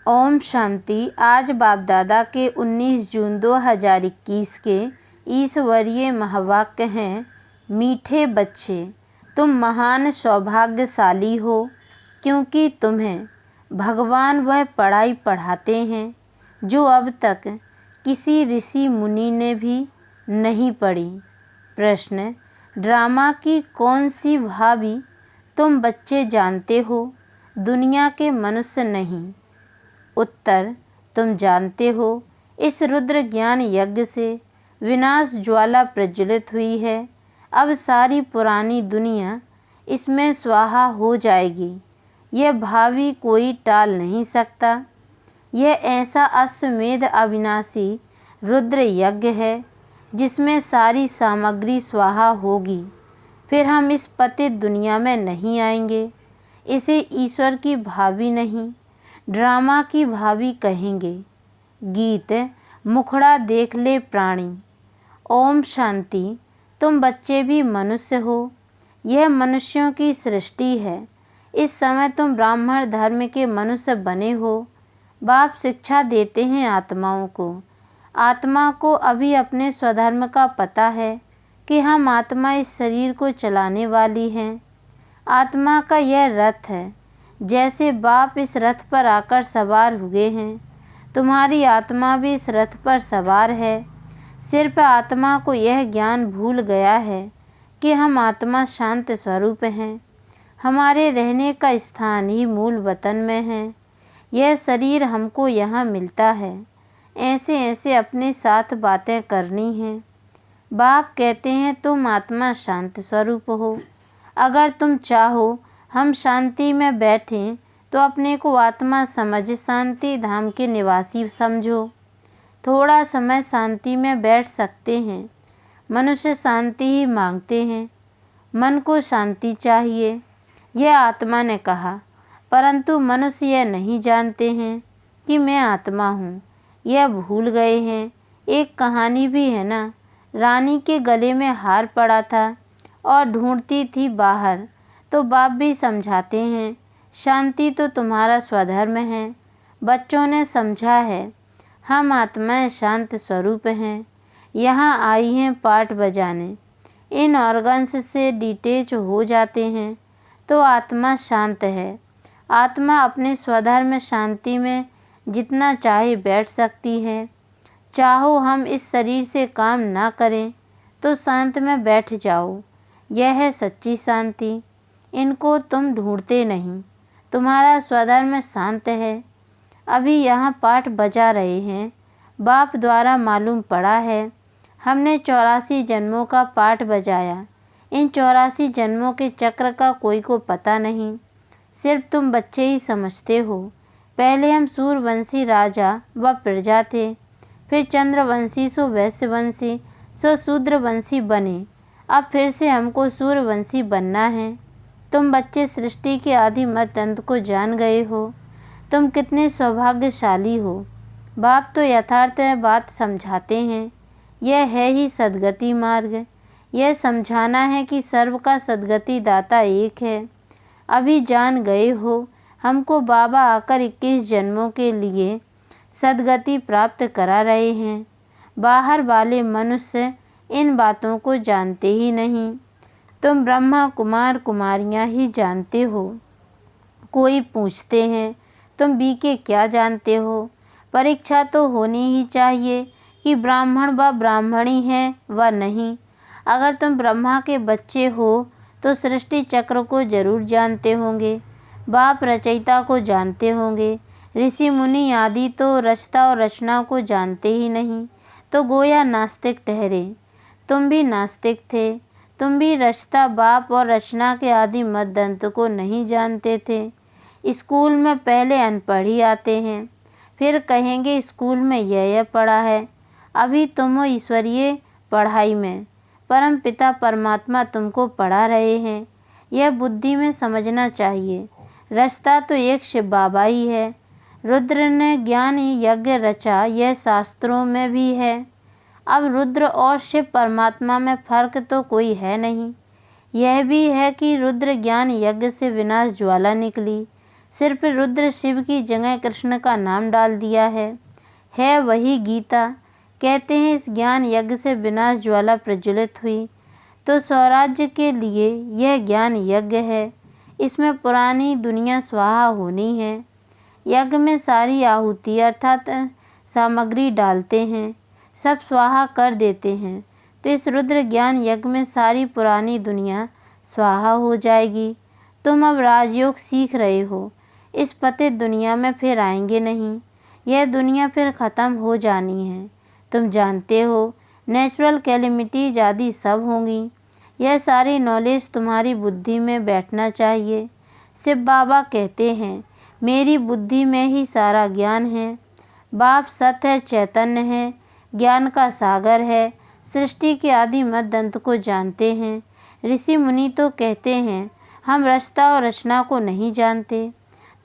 ओम शांति। आज बाप दादा के 19 जून 2021 के ईश्वरीय महावाक्य हैं। मीठे बच्चे, तुम महान सौभाग्यशाली हो, क्योंकि तुम्हें भगवान वह पढ़ाई पढ़ाते हैं जो अब तक किसी ऋषि मुनि ने भी नहीं पढ़ी। प्रश्न, ड्रामा की कौन सी भाभी तुम बच्चे जानते हो, दुनिया के मनुष्य नहीं? उत्तर, तुम जानते हो, इस रुद्र ज्ञान यज्ञ से विनाश ज्वाला प्रज्वलित हुई है। अब सारी पुरानी दुनिया इसमें स्वाहा हो जाएगी। यह भावी कोई टाल नहीं सकता। यह ऐसा अश्वमेध अविनाशी रुद्र यज्ञ है जिसमें सारी सामग्री स्वाहा होगी। फिर हम इस पतित दुनिया में नहीं आएंगे। इसे ईश्वर की भावी नहीं, ड्रामा की भावी कहेंगे। गीत, मुखड़ा देख ले प्राणी। ओम शांति। तुम बच्चे भी मनुष्य हो। यह मनुष्यों की सृष्टि है। इस समय तुम ब्राह्मण धर्म के मनुष्य बने हो। बाप शिक्षा देते हैं आत्माओं को। आत्मा को अभी अपने स्वधर्म का पता है कि हम आत्मा इस शरीर को चलाने वाली हैं। आत्मा का यह रथ है। जैसे बाप इस रथ पर आकर सवार हुए हैं, तुम्हारी आत्मा भी इस रथ पर सवार है। सिर्फ आत्मा को यह ज्ञान भूल गया है कि हम आत्मा शांत स्वरूप हैं। हमारे रहने का स्थान ही मूल वतन में है। यह शरीर हमको यहाँ मिलता है। ऐसे ऐसे अपने साथ बातें करनी हैं। बाप कहते हैं तुम आत्मा शांत स्वरूप हो। अगर तुम चाहो हम शांति में बैठें तो अपने को आत्मा समझ शांति धाम के निवासी समझो। थोड़ा समय शांति में बैठ सकते हैं। मनुष्य शांति ही मांगते हैं। मन को शांति चाहिए, यह आत्मा ने कहा। परंतु मनुष्य यह नहीं जानते हैं कि मैं आत्मा हूँ। यह भूल गए हैं। एक कहानी भी है ना, रानी के गले में हार पड़ा था और ढूंढती थी बाहर। तो बाप भी समझाते हैं, शांति तो तुम्हारा स्वधर्म है। बच्चों ने समझा है हम आत्माएं शांत स्वरूप हैं। यहाँ आई हैं पाठ बजाने। इन ऑर्गन्स से डिटेच हो जाते हैं तो आत्मा शांत है। आत्मा अपने स्वधर्म शांति में जितना चाहे बैठ सकती है। चाहो हम इस शरीर से काम ना करें तो शांत में बैठ जाओ। यह है सच्ची शांति। इनको तुम ढूंढते नहीं। तुम्हारा स्वधर्म शांत है। अभी यहाँ पाठ बजा रहे हैं। बाप द्वारा मालूम पड़ा है हमने 84 जन्मों का पाठ बजाया। इन 84 जन्मों के चक्र का कोई को पता नहीं। सिर्फ तुम बच्चे ही समझते हो। पहले हम सूर्यवंशी राजा व प्रजा थे, फिर चंद्रवंशी सो वैश्यवंशी सो शूद्रवंशी बने। अब फिर से हमको सूर्यवंशी बनना है। तुम बच्चे सृष्टि के आदि मत अंत को जान गए हो। तुम कितने सौभाग्यशाली हो। बाप तो यथार्थ बात समझाते हैं। यह है ही सद्गति मार्ग। यह समझाना है कि सर्व का सद्गति दाता एक है। अभी जान गए हो। हमको बाबा आकर 21 जन्मों के लिए सद्गति प्राप्त करा रहे हैं। बाहर वाले मनुष्य इन बातों को जानते ही नहीं। तुम ब्रह्मा कुमार कुमारियाँ ही जानते हो। कोई पूछते हैं तुम बीके क्या जानते हो। परीक्षा तो होनी ही चाहिए कि ब्राह्मण व ब्राह्मणी हैं व नहीं। अगर तुम ब्रह्मा के बच्चे हो तो सृष्टि चक्र को जरूर जानते होंगे। बाप रचयिता को जानते होंगे। ऋषि मुनि आदि तो रचता और रचना को जानते ही नहीं, तो गोया नास्तिक ठहरे। तुम भी नास्तिक थे। तुम भी रचता बाप और रचना के आदि मद्दंत को नहीं जानते थे। स्कूल में पहले अनपढ़ ही आते हैं, फिर कहेंगे स्कूल में यह पढ़ा है। अभी तुम हो ईश्वरीय पढ़ाई में। परम पिता परमात्मा तुमको पढ़ा रहे हैं। यह बुद्धि में समझना चाहिए। रचता तो एक शिव बाबा ही है। रुद्र ने ज्ञान यज्ञ रचा, यह शास्त्रों में भी है। अब रुद्र और शिव परमात्मा में फर्क तो कोई है नहीं। यह भी है कि रुद्र ज्ञान यज्ञ से विनाश ज्वाला निकली। सिर्फ रुद्र शिव की जगह कृष्ण का नाम डाल दिया है वही गीता। कहते हैं इस ज्ञान यज्ञ से विनाश ज्वाला प्रज्वलित हुई, तो स्वराज्य के लिए यह ज्ञान यज्ञ है। इसमें पुरानी दुनिया स्वाहा होनी है। यज्ञ में सारी आहुति अर्थात सामग्री डालते हैं, सब स्वाहा कर देते हैं, तो इस रुद्र ज्ञान यज्ञ में सारी पुरानी दुनिया स्वाहा हो जाएगी। तुम अब राजयोग सीख रहे हो, इस पतित दुनिया में फिर आएंगे नहीं, यह दुनिया फिर ख़त्म हो जानी है। तुम जानते हो नेचुरल कैलेमिटीज आदि सब होंगी। यह सारी नॉलेज तुम्हारी बुद्धि में बैठना चाहिए। शिव बाबा कहते हैं मेरी बुद्धि में ही सारा ज्ञान है। बाप सत्य है, चैतन्य है, ज्ञान का सागर है, सृष्टि के आदि मध्य अंत को जानते हैं। ऋषि मुनि तो कहते हैं हम रचता और रचना को नहीं जानते।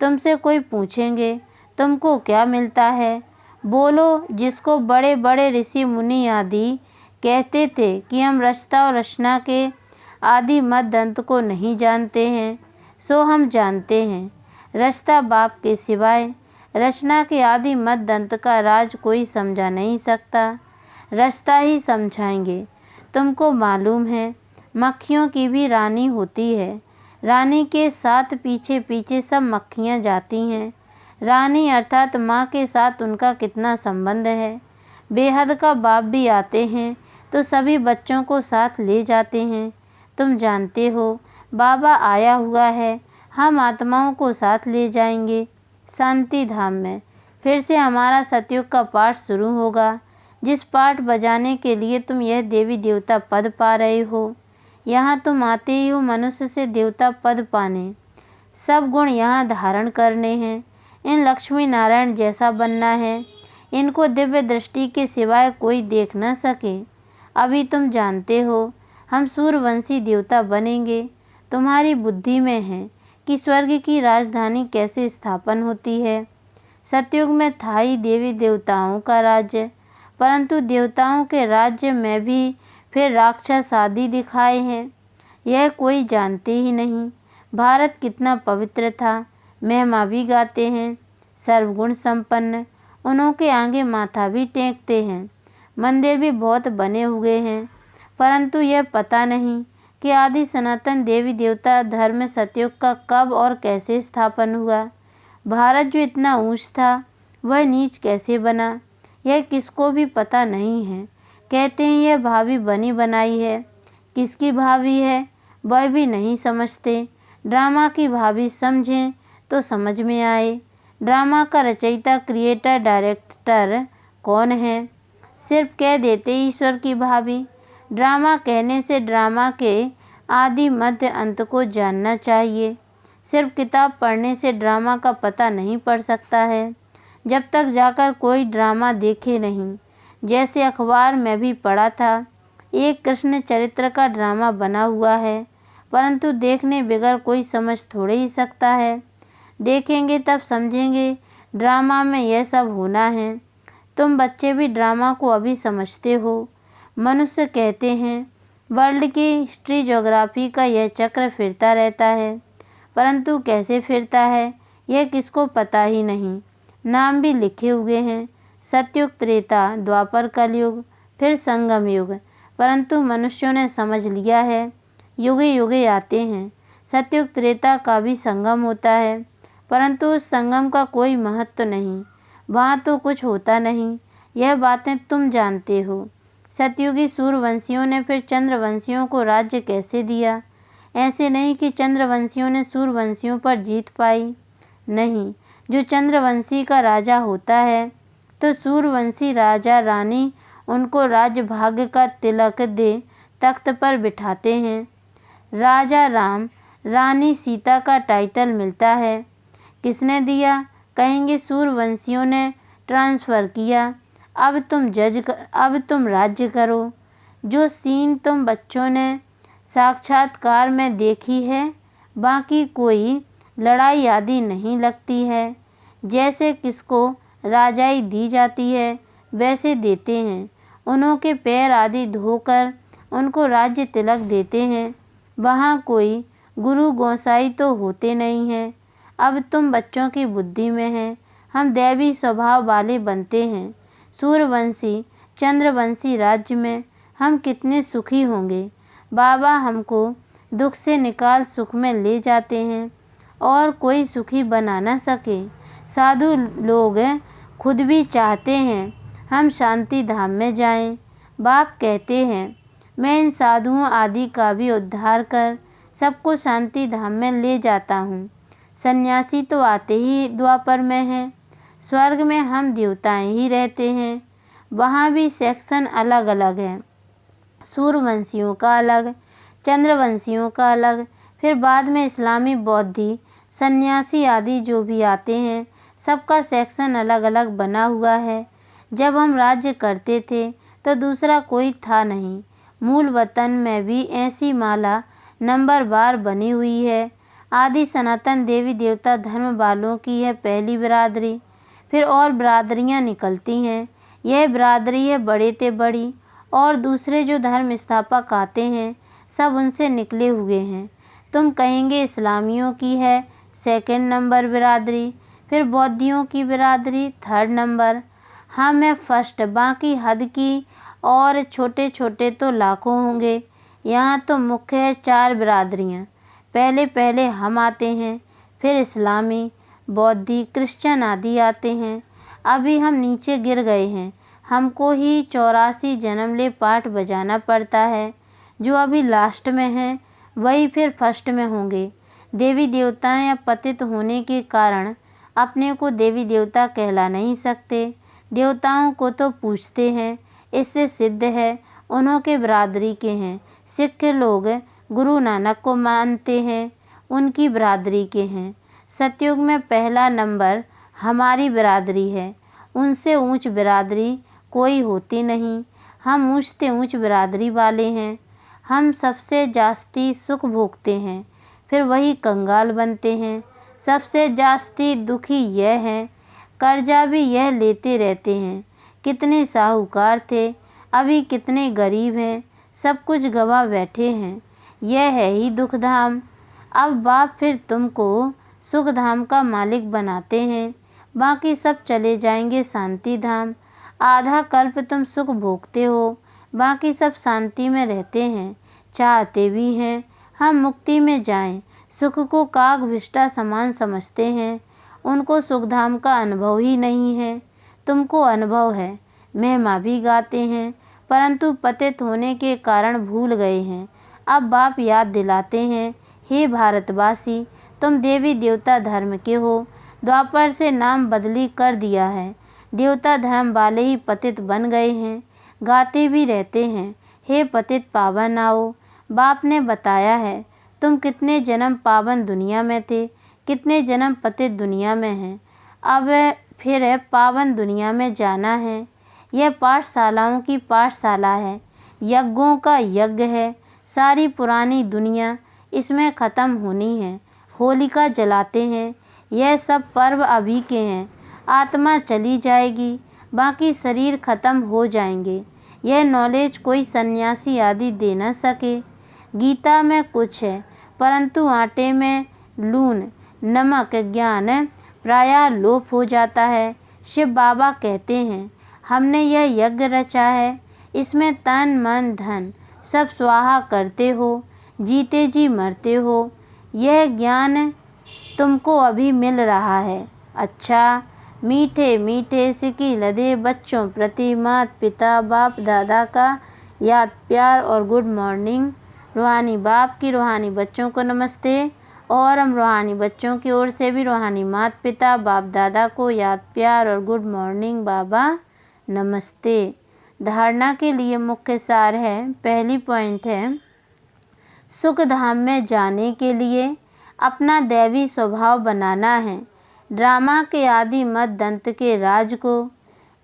तुमसे कोई पूछेंगे तुमको क्या मिलता है, बोलो जिसको बड़े बड़े ऋषि मुनि आदि कहते थे कि हम रचता और रचना के आदि मध्य अंत को नहीं जानते हैं, सो हम जानते हैं। रचता बाप के सिवाय रचना के आदि मध्य अंत का राज कोई समझा नहीं सकता, रचता ही समझाएंगे। तुमको मालूम है मक्खियों की भी रानी होती है, रानी के साथ पीछे पीछे सब मक्खियाँ जाती हैं। रानी अर्थात माँ के साथ उनका कितना संबंध है। बेहद का बाप भी आते हैं तो सभी बच्चों को साथ ले जाते हैं। तुम जानते हो बाबा आया हुआ है, हम आत्माओं को साथ ले जाएंगे शांति धाम में। फिर से हमारा सतयुग का पाठ शुरू होगा, जिस पाठ बजाने के लिए तुम यह देवी देवता पद पा रहे हो। यहाँ तुम आते ही हो मनुष्य से देवता पद पाने, सब गुण यहाँ धारण करने हैं। इन लक्ष्मी नारायण जैसा बनना है, इनको दिव्य दृष्टि के सिवाय कोई देख न सके। अभी तुम जानते हो हम सूर्यवंशी देवता बनेंगे। तुम्हारी बुद्धि में है कि स्वर्ग की राजधानी कैसे स्थापन होती है। सतयुग में था ही देवी देवताओं का राज्य, परंतु देवताओं के राज्य में भी फिर राक्षस आदि दिखाए हैं, यह कोई जानते ही नहीं। भारत कितना पवित्र था, महिमा भी गाते हैं, सर्वगुण संपन्न, उन्हों के आगे माथा भी टेकते हैं। मंदिर भी बहुत बने हुए हैं, परंतु यह पता नहीं कि आदि सनातन देवी देवता धर्म सतयुग का कब और कैसे स्थापन हुआ। भारत जो इतना ऊंच था वह नीच कैसे बना, यह किसको भी पता नहीं है। कहते हैं यह भावी बनी बनाई है, किसकी भावी है वह भी नहीं समझते। ड्रामा की भावी समझें तो समझ में आए। ड्रामा का रचयिता क्रिएटर डायरेक्टर कौन है, सिर्फ कह देते ईश्वर की भावी। ड्रामा कहने से ड्रामा के आदि मध्य अंत को जानना चाहिए। सिर्फ किताब पढ़ने से ड्रामा का पता नहीं पड़ सकता है, जब तक जाकर कोई ड्रामा देखे नहीं। जैसे अखबार में भी पढ़ा था, एक कृष्ण चरित्र का ड्रामा बना हुआ है, परंतु देखने बगैर कोई समझ थोड़े ही सकता है। देखेंगे तब समझेंगे ड्रामा में यह सब होना है। तुम बच्चे भी ड्रामा को अभी समझते हो। मनुष्य कहते हैं वर्ल्ड की हिस्ट्री ज्योग्राफी का यह चक्र फिरता रहता है, परंतु कैसे फिरता है यह किसको पता ही नहीं। नाम भी लिखे हुए हैं, सतयुग, त्रेता, द्वापर, कलयुग, फिर संगम युग, परंतु मनुष्यों ने समझ लिया है युगे युगे आते हैं। सतयुग त्रेता का भी संगम होता है, परंतु उस संगम का कोई महत्व नहीं, वहाँ तो कुछ होता नहीं। यह बातें तुम जानते हो। सतयुगी सूर्यवंशियों ने फिर चंद्रवंशियों को राज्य कैसे दिया। ऐसे नहीं कि चंद्रवंशियों ने सूर्यवंशियों पर जीत पाई, नहीं। जो चंद्रवंशी का राजा होता है तो सूर्यवंशी राजा रानी उनको राज्य भाग्य का तिलक दे तख्त पर बिठाते हैं। राजा राम, रानी सीता का टाइटल मिलता है। किसने दिया, कहेंगे सूर्यवंशियों ने ट्रांसफ़र किया। अब तुम राज्य करो। जो सीन तुम बच्चों ने साक्षात्कार में देखी है, बाकी कोई लड़ाई आदि नहीं लगती है। जैसे किसको राजाई दी जाती है वैसे देते हैं, उन्हों के पैर आदि धोकर उनको राज्य तिलक देते हैं। वहाँ कोई गुरु गोसाई तो होते नहीं हैं। अब तुम बच्चों की बुद्धि में है, हम दैवी स्वभाव वाले बनते हैं। सूर्यवंशी चंद्रवंशी राज्य में हम कितने सुखी होंगे। बाबा हमको दुख से निकाल सुख में ले जाते हैं और कोई सुखी बना न सके। साधु लोग खुद भी चाहते हैं हम शांति धाम में जाएं। बाप कहते हैं मैं इन साधुओं आदि का भी उद्धार कर सबको शांति धाम में ले जाता हूँ। सन्यासी तो आते ही द्वापर में हैं। स्वर्ग में हम देवताएं ही रहते हैं, वहाँ भी सेक्शन अलग अलग हैं। सूर्यवंशियों का अलग, चंद्रवंशियों का अलग, फिर बाद में इस्लामी बौद्धि सन्यासी आदि जो भी आते हैं सबका सेक्शन अलग अलग बना हुआ है। जब हम राज्य करते थे तो दूसरा कोई था नहीं। मूल वतन में भी ऐसी माला नंबरवार बनी हुई है। आदि सनातन देवी देवता धर्म वालों की है पहली बिरादरी, फिर और बिरादरियाँ निकलती हैं। यह बिरादरी है बड़े ते बड़ी, और दूसरे जो धर्म स्थापक आते हैं सब उनसे निकले हुए हैं। तुम कहेंगे इस्लामियों की है सेकंड नंबर बिरादरी, फिर बौद्धियों की बिरादरी थर्ड नंबर, हम है फर्स्ट, बाकी हद की और छोटे छोटे तो लाखों होंगे। यहाँ तो मुख्य है 4 बिरादरियाँ। पहले पहले हम आते हैं, फिर इस्लामी, बौद्धि, क्रिश्चियन आदि आते हैं। अभी हम नीचे गिर गए हैं, हमको ही 84 जन्म ले पाठ बजाना पड़ता है। जो अभी लास्ट में हैं वही फिर फर्स्ट में होंगे। देवी देवताएं या पतित होने के कारण अपने को देवी देवता कहला नहीं सकते। देवताओं को तो पूछते हैं, इससे सिद्ध है उन्हों के बिरादरी के हैं। सिख लोग गुरु नानक को मानते हैं, उनकी बिरादरी के हैं। सतयुग में पहला नंबर हमारी बिरादरी है, उनसे ऊंच बिरादरी कोई होती नहीं। हम ऊंच से ऊंच बिरादरी वाले हैं। हम सबसे जास्ती सुख भोगते हैं, फिर वही कंगाल बनते हैं। सबसे जास्ती दुखी यह हैं, कर्जा भी यह लेते रहते हैं। कितने साहूकार थे, अभी कितने गरीब हैं, सब कुछ गवा बैठे हैं। यह है ही दुख धाम। अब बाप फिर तुमको सुख धाम का मालिक बनाते हैं, बाकी सब चले जाएंगे शांति धाम। आधा कल्प तुम सुख भोगते हो, बाकी सब शांति में रहते हैं। चाहते भी हैं हम मुक्ति में जाएं, सुख को कागभिष्टा समान समझते हैं। उनको सुखधाम का अनुभव ही नहीं है, तुमको अनुभव है। महिमा भी गाते हैं, परंतु पतित होने के कारण भूल गए हैं। अब बाप याद दिलाते हैं, हे भारतवासी, तुम देवी देवता धर्म के हो। द्वापर से नाम बदली कर दिया है, देवता धर्म वाले ही पतित बन गए हैं। गाते भी रहते हैं, हे पतित पावन आओ। बाप ने बताया है तुम कितने जन्म पावन दुनिया में थे, कितने जन्म पतित दुनिया में हैं। अब फिर पावन दुनिया में जाना है। यह पाठशालाओं की पाठशाला है, यज्ञों का यज्ञ है। सारी पुरानी दुनिया इसमें ख़त्म होनी है। होलिका जलाते हैं, यह सब पर्व अभी के हैं। आत्मा चली जाएगी, बाकी शरीर खत्म हो जाएंगे। यह नॉलेज कोई सन्यासी आदि दे न सके। गीता में कुछ है, परंतु आटे में लून नमक ज्ञान प्रायः लोप हो जाता है। शिव बाबा कहते हैं हमने यह यज्ञ रचा है, इसमें तन मन धन सब स्वाहा करते हो, जीते जी मरते हो। यह ज्ञान तुमको अभी मिल रहा है। अच्छा, मीठे मीठे सिकी लदे बच्चों प्रति माता पिता बाप दादा का याद प्यार और गुड मॉर्निंग। रूहानी बाप की रूहानी बच्चों को नमस्ते, और हम रूहानी बच्चों की ओर से भी रूहानी माता पिता बाप दादा को याद प्यार और गुड मॉर्निंग बाबा नमस्ते। धारणा के लिए मुख्य सार है, पहली पॉइंट है, सुख धाम में जाने के लिए अपना दैवी स्वभाव बनाना है। ड्रामा के आदि मत दंत के राज को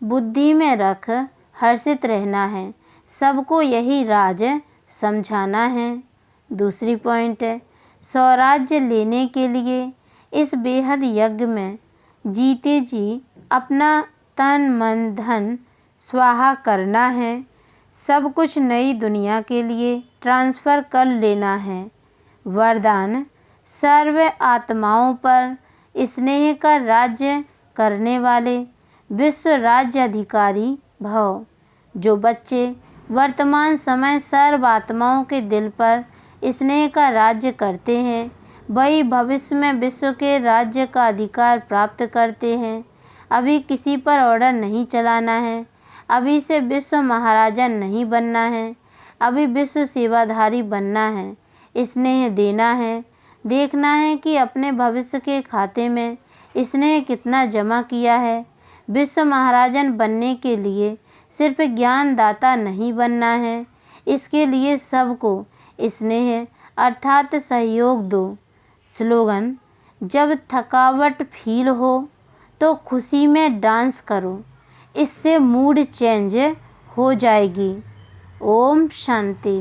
बुद्धि में रख हर्षित रहना है। सबको यही राज समझाना है। दूसरी पॉइंट है, स्वराज्य लेने के लिए इस बेहद यज्ञ में जीते जी अपना तन मन धन स्वाहा करना है। सब कुछ नई दुनिया के लिए ट्रांसफ़र कर लेना है। वरदान, सर्व आत्माओं पर स्नेह का राज्य करने वाले विश्व राज्य अधिकारी भव। जो बच्चे वर्तमान समय सर्व आत्माओं के दिल पर स्नेह का राज्य करते हैं, वही भविष्य में विश्व के राज्य का अधिकार प्राप्त करते हैं। अभी किसी पर ऑर्डर नहीं चलाना है, अभी से विश्व महाराजा नहीं बनना है, अभी विश्व सेवाधारी बनना है, स्नेह देना है, देखना है कि अपने भविष्य के खाते में स्नेह कितना जमा किया है। विश्व महाराजन बनने के लिए सिर्फ ज्ञानदाता नहीं बनना है, इसके लिए सबको स्नेह अर्थात सहयोग दो। स्लोगन: जब थकावट फील हो तो खुशी में डांस करो, इससे मूड चेंज हो जाएगी। ओम शांति।